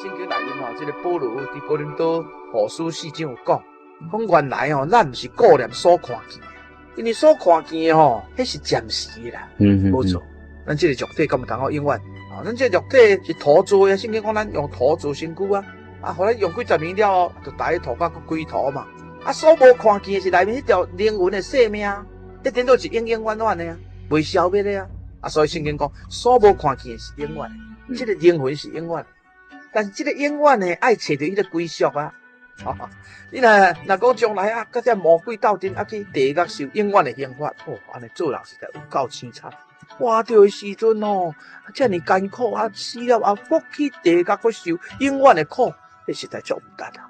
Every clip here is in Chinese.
圣经内面这个保罗伫哥林多后书4章有讲原来咱毋是顾念所看见的，因为所看见的迄是暂时的啦。无错，咱这个肉体敢有通好永远？咱这个肉体是土做的，圣经讲咱用土做身躯后来用几十年了就大家土甲佫归土嘛。所无看见的是内面迄条灵魂的生命，一点都是永永远远的袂消灭的所以圣经讲所无看见的是永远的，这个灵魂是永远的。但是这个永远呢，爱找到迄个归宿你若讲将来甲这魔鬼斗阵去地狱受永远的刑罚，安尼做人实在有够凄惨。活着的时阵遮尔艰苦死了后搁去地狱搁受永远的苦，这实在足有值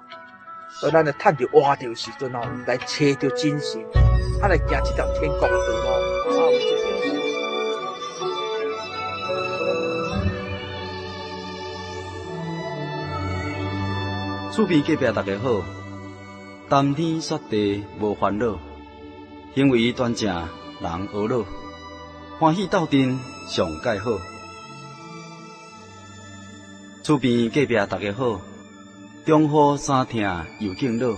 所以咱要趁着活着的时阵来找着真神，来行这条天国的道路厝边隔壁大家好，谈天说地无烦恼，行为端正人学老，欢喜斗阵上介好。厝边隔壁大家好，中好三听又敬老，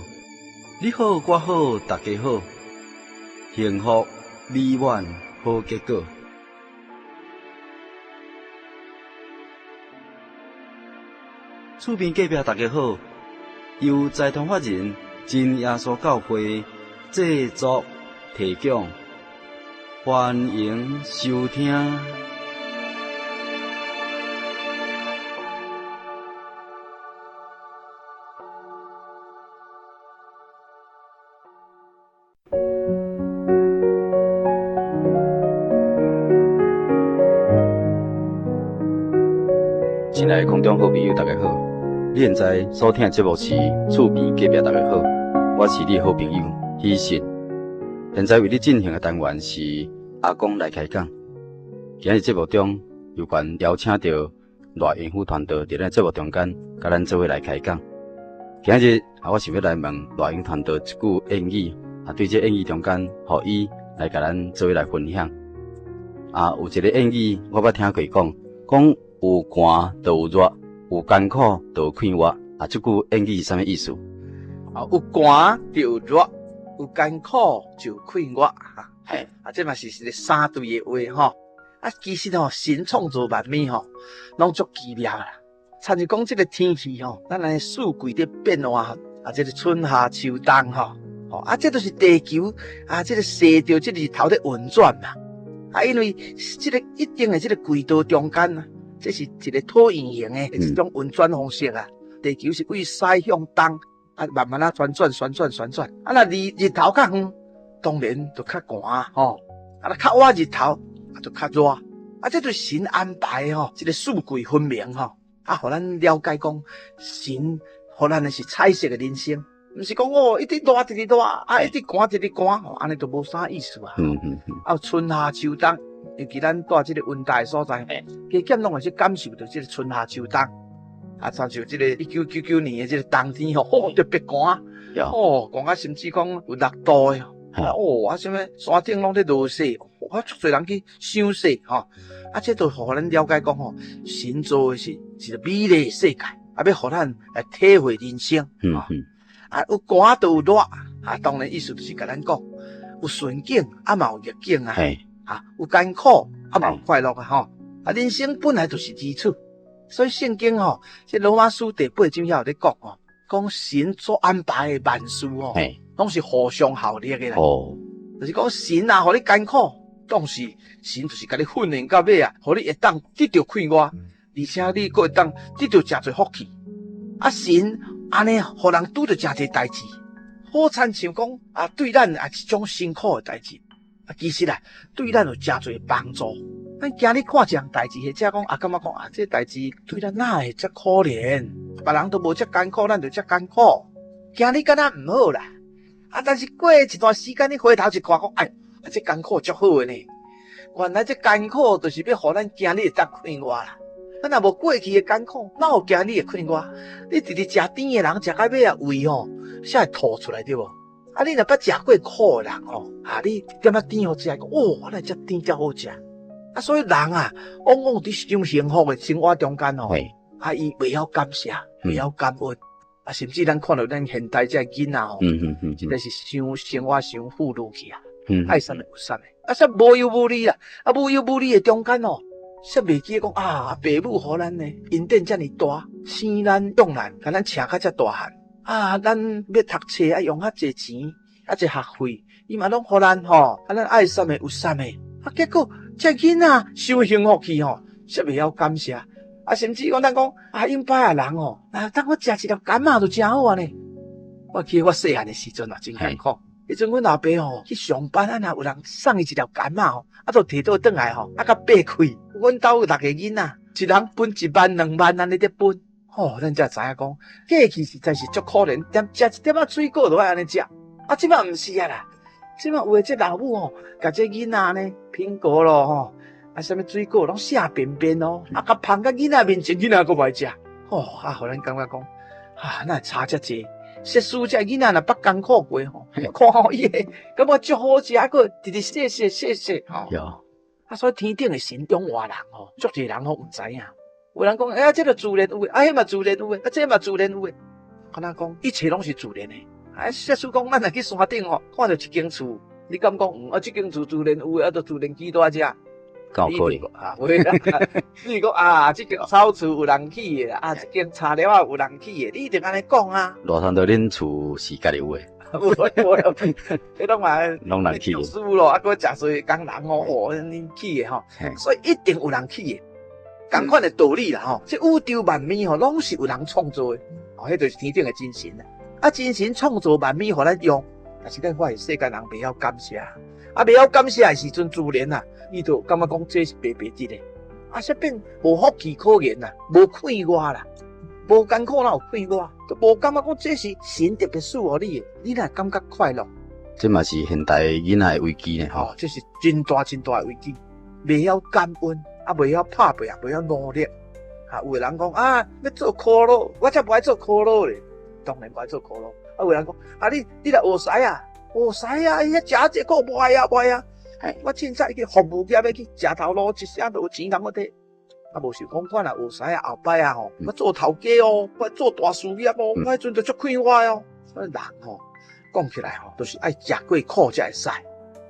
你好我好大家好，幸福美满好结果。厝边隔壁大家好，由财团法人真耶稣教会制作提供，欢迎收听。亲爱的空中好朋友，大家好！你现在收听的节目是《厝边隔壁大家好》，我是你的好朋友喜信。现在为你进行的单元是阿公来开讲。今日节目中有关邀请到赖英虎团队伫咱节目中间，甲咱做伙来开讲。今日我想要来问赖英团队一句谚语，对这谚语中间，互伊来甲咱做伙来分享。有一个谚语我捌听过讲有寒就有热，有艰苦就有快活。这句谚语是啥物意思？有寒就有热，有艰苦就有快活这嘛是一个三对的话其实神创造万物拢足奇妙啦。参像讲这个天气咱安尼四季在变化这个春夏秋冬这都是地球这个射着这日头在运转嘛因为这个一定的这个轨道中间这是一个椭圆形的一种运转方式地球是为西向东慢慢旋转若日头较远，当然就较寒若较晚日头就较热这就是神安排这个四季分明互咱了解讲神互咱的是彩色的人生，不是讲一直热一直热一直寒一直寒安尼就无啥意思春夏秋冬，尤其咱住这个温带所在加减拢会去感受到这个春夏秋冬参像这个1999年的这个冬天特别寒寒甚至讲有6度的什么山顶拢在落雪足侪人去赏雪这就互咱了解讲神造的是一个美丽的世界要互咱来体会人生有寒就有热当然意思就是甲咱讲有顺境嘛有逆境有艰苦嘛有快乐人生本来就是如此。所以圣经这罗马书第8章遐有咧讲神所安排的万事拢是互相效力的啦就是讲神互你艰苦，当时神就是甲你训练到尾互你会当得到快活，而且你佫会当得到真侪福气神安尼互人拄着真侪代志好亲像讲对咱一种辛苦的代志其实对咱有真侪帮助。咱今日看这样代志，或者讲感觉讲这代志对咱哪会这可怜？别人都无这艰苦，咱就这艰苦。今日敢若唔好啦，但是过一段时间，你回头一看讲，这艰苦足好的呢。原来这艰苦就是要互咱今日会当快活啦。咱若无过去的艰苦，哪有今日的快活？你直直食甜的人，食到尾胃才会吐出来对无？你若捌食过苦的人你点仔甜好食，讲原来这甜才好食。所以人往往伫种幸福的生活中间伊袂晓感谢，袂晓感恩，甚至咱看到咱现代这囡仔吼，真的是伤生活伤富裕去啊，爱啥物有啥物，说无忧无虑啦，无忧无虑的中间哦，说袂记讲父母互咱呢恩典遮尔大，生咱养咱，甲咱请较遮大汉，咱要读册用较济钱，这学费，伊嘛拢互咱吼，咱爱啥物有啥物，结果这囡仔伤幸福去吼，说袂晓感谢。甚至讲咱讲永摆人哦，当我食一粒柑仔就真好啊呢。我记得我细汉的时阵真艰苦。迄阵阮老爸吼去上班，若有人送伊一粒柑仔吼，就摕倒转来吼，甲掰开。阮兜有6个囡仔，一人分1万2万安尼咧分。咱才知影讲，过去实在是足可怜，食一点水果都爱安尼食。即摆毋是啊啦，即摆有诶这老母吼，甲这囡仔呢苹果咯吼。啥物水果拢写便便哦，甲放到囡仔面前，囡仔佫袂食，互咱感觉讲，那差遮济。说书这囡仔若捌艰苦过吼，看吼伊个，感觉足好食，佫直直谢吼。所以天顶的神中活人吼，足济人吼毋知影。有人讲，这个自然有诶，迄嘛自然有诶，这嘛自然有诶。敢若讲，一切拢是自然诶。说书讲，咱若去山顶吼，看到一间厝，你敢讲这间厝自然有诶，就自然几大只？够可能袂啦，你讲这间草厝有人起的这间茶寮有人起的，你一定安尼讲啊。偌通到恁厝是家己有诶，你拢人起的，读书咯，佫食水工人哦，恁起的吼，所以一定有人起的，同款的道理啦吼。这宇宙万物吼，拢是有人创造的，迄就是天顶的真神啦。真神创造万物互咱用，但是咱发现世间人袂晓感谢。袂晓感谢的时阵，自然伊就感觉讲这是白白得的，说变无福气可言啦，无快活啦，无艰苦哪有快活，都无感觉讲这是神特别赐予你的，你哪感觉快乐？这嘛是现代囡仔的危机呢吼，这是真大的危机，袂晓感恩，袂晓拍拼，袂晓努力，有的人讲要做苦劳，我才不爱做苦劳咧，当然不爱做苦劳。有的人讲你来学师啊。学师啊，伊遐食这个无爱啊。我凊彩去服务业要去食头路，一声都有钱通我摕。无想讲我若学师后摆吼，我做头家哦，我做大事业哦，我迄阵就足快活哦。所以人吼，讲起来吼，都是爱食过苦才会使。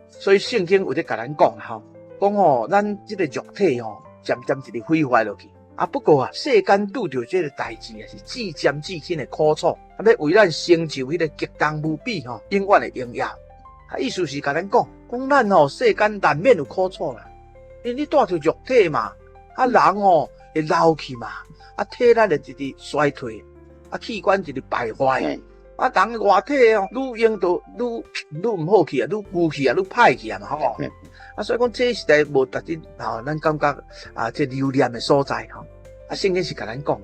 所以圣经有咧甲咱讲吼，咱这个肉体吼，渐渐一直毁坏落去。不过世间拄着这个代志是至渐至轻的苦楚，要为咱成就迄个极重无比永远的荣耀。意思是甲咱讲咱世间难免有苦楚啦，因为你带着肉体嘛，人会老去嘛，体力会直直衰退，器官一直败坏，人的外体愈用就愈毋好去愈旧去愈歹去嘛吼。所以讲这实在无值得咱感觉这留念的所在吼。圣经是甲咱讲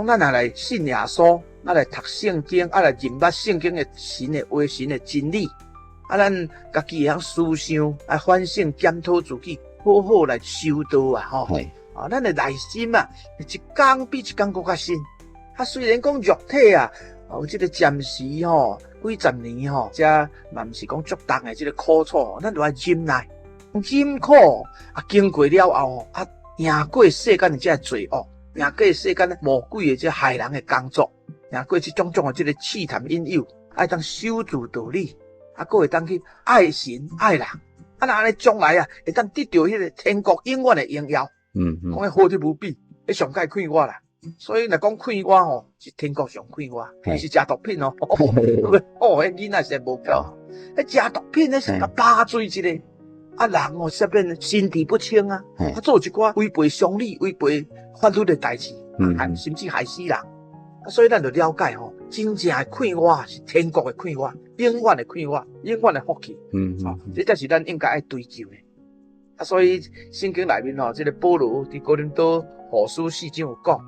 咱若来信耶稣，来读圣经，来认捌圣经的神的话、神的真理，咱家己会晓思想，反省检讨自己，好好来修道吼。咱的内心一天比一天更较深。虽然讲肉体有这个暂时几十年这嘛毋是讲足重的这个苦楚，咱就要忍耐。忍苦经过了后赢过世间的这罪恶，赢过世间魔鬼的这害人的工作，赢过这种的这个试探引诱，爱当守住道理，佫会当去爱神爱人，那安尼将来会当得到迄个天国永远的荣耀。讲迄好得无比，迄上界快活啦。所以若讲快活是天国上快活，毋是食毒品迄囡仔实无够，迄食毒品迄是甲扒罪一个。人说变心地不清做一寡违背常理、违背法律的代志，甚至害死人。所以咱就了解真正的快活是天国的快活，永远的快活，永远的福气。这才是咱应该爱追求的。所以圣经内面这个保罗伫哥林多后书4章有讲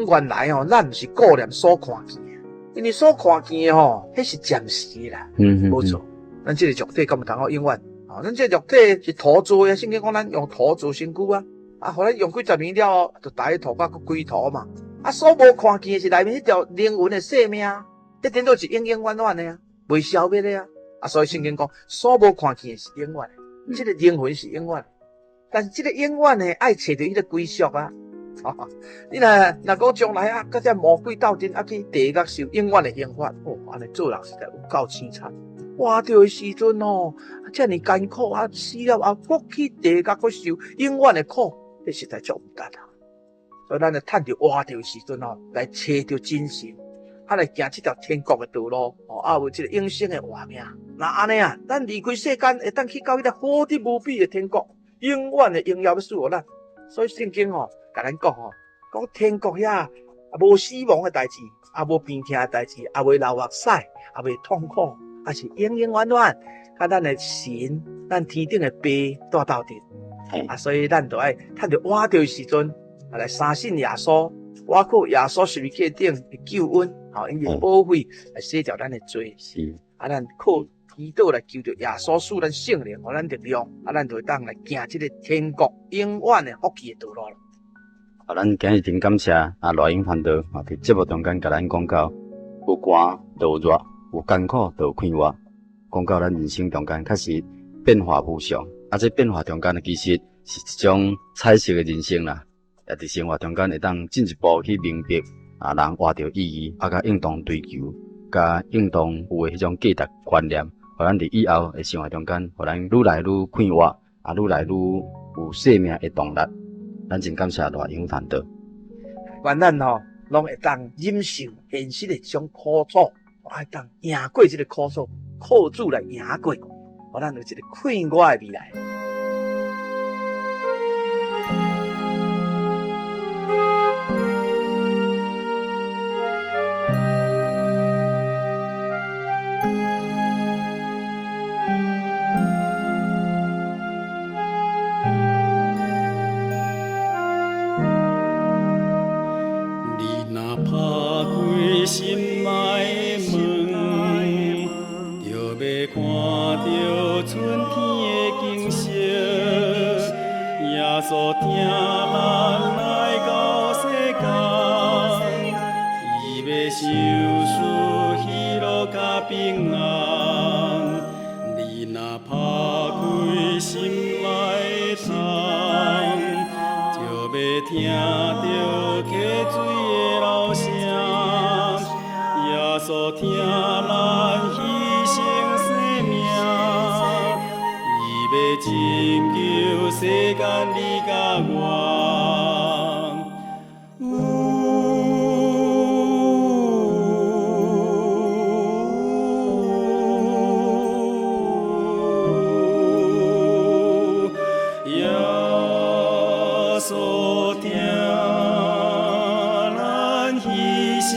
原来咱毋是顾念所看见的，因为所看见的迄是暂时的啦。无错，咱这个肉体敢有通永远？咱这肉体是土做的，圣经讲咱用土做身躯后来用几十年了就大土甲佫归土嘛。所无看见的是内面迄条灵魂的生命一定都是永永远远的袂消灭的所以圣经讲所无看见的是永远的，这个灵魂是永远的，但是这个永远的爱找到迄个归宿你若讲将来啊，甲只魔鬼斗阵啊去地狱受永远的刑罚，安尼做人实在有够凄惨。活着的时阵哦，遮尔艰苦啊，死了后搁去地狱搁受永远的苦，这实在足唔值啊！所以咱要趁着活着的时阵哦，来找着真神，来行这条天国的道路，有这个永生的活命。那安尼啊，咱离开世间，会当去到迄个好得无比的天国，永远的荣耀要赐予咱。所以圣经甲咱讲讲天国遐无死亡的代志，也无病痛的代志，也袂流目屎，也袂痛苦，也是永永远远，甲咱的神，咱天顶的爸带斗阵。所以咱就爱趁着活着的时阵，来相信耶稣，我靠耶稣十字架顶的救恩，因为保费来洗掉咱的罪。是咱靠祈祷来求着耶稣赐咱圣灵，互咱力量，咱就会当来行这个天国永远的福气的道路了。咱今日真感谢赖英传道伫节目中间甲咱讲到，有寒就有热，有艰苦就有快活，讲到咱人生中间确实变化无常，这变化中间其实是一种彩色的人生啦。也伫生活中间会当进一步去明白人活着意义，甲应当追求，甲应当有的迄种价值观念，互咱伫以后的生活中间，互咱愈来愈快活，愈来愈有生命的动力。咱真感谢赖英传道。愿咱拢会当忍受现实的这种苦楚，会当赢过这个苦楚，靠主来赢过，互咱有一个快活的未来。心内的门，就要看到春天的景色。耶稣听咱来到世间，伊要受死、喜乐甲平安。你若打开心内的窗，就要听到溪水的流声。耶稣听咱牺牲生命，伊要拯救世间你甲我。耶稣听咱牺牲。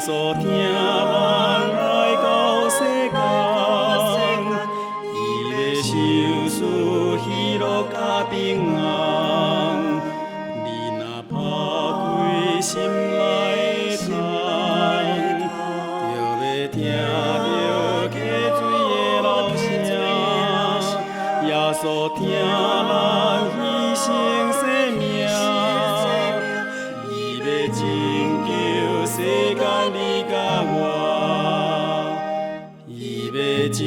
所听咱来到世间，伊要受死、喜乐甲平安。你若打开心内窗，就要听到溪水的流声。耶稣听咱牺牲生命，伊要拯救世间你甲我，伊要拯